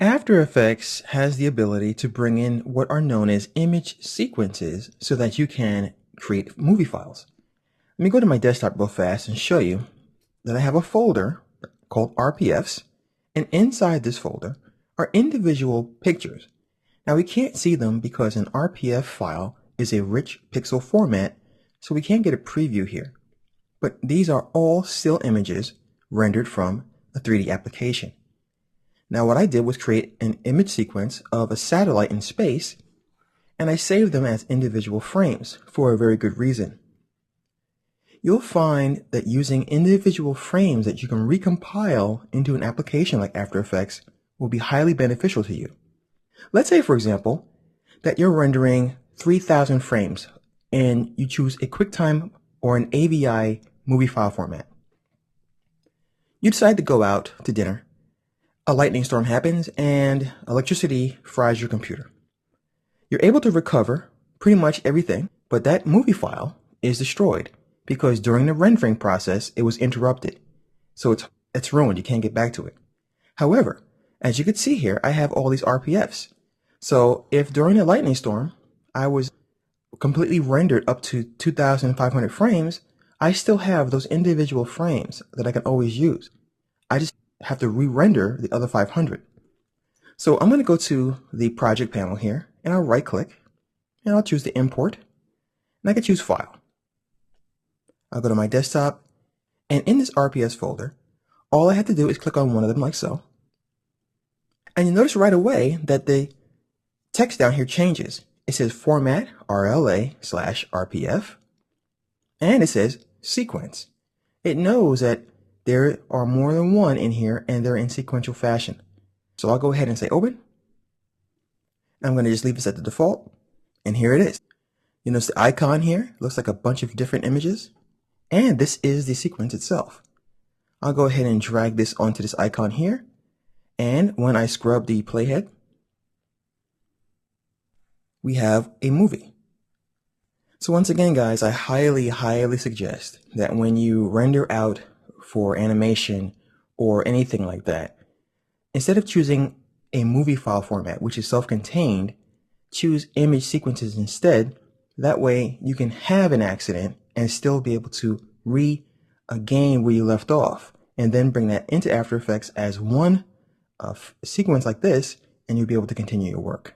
After Effects has the ability to bring in what are known as image sequences so that you can create movie files. Let me go to my desktop real fast and show you that I have a folder called RPFs, and inside this folder are individual pictures. Now we can't see them because an RPF file is a rich pixel format, so we can't get a preview here. But these are all still images rendered from a 3D application. Now what I did was create an image sequence of a satellite in space, and I saved them as individual frames for a very good reason. You'll find that using individual frames that you can recompile into an application like After Effects will be highly beneficial to you. Let's say, for example, that you're rendering 3,000 frames and you choose a QuickTime or an AVI movie file format. You decide to go out to dinner. A lightning storm happens and electricity fries your computer. You're able to recover pretty much everything, but that movie file is destroyed because during the rendering process, it was interrupted. So it's ruined. You can't get back to it. However, as you can see here, I have all these RPFs. So if during a lightning storm, I was completely rendered up to 2,500 frames, I still have those individual frames that I can always use. I just have to re-render the other 500. So I'm going to go to the project panel here, and I'll right click, and I'll choose the import, and I can choose file. I'll go to my desktop, and in this RPS folder, all I have to do is click on one of them like so. And you notice right away that the text down here changes. It says format RLA/RPF, and it says sequence. It knows that there are more than one in here and they're in sequential fashion. So I'll go ahead and say open. I'm going to just leave this at the default, and here it is. You notice the icon here looks like a bunch of different images, and this is the sequence itself. I'll go ahead and drag this onto this icon here, and when I scrub the playhead, we have a movie. So once again, guys, I highly suggest that when you render out for animation or anything like that, instead of choosing a movie file format, which is self-contained, choose image sequences instead. That way you can have an accident and still be able to regain where you left off, and then bring that into After Effects as one sequence like this, and you'll be able to continue your work.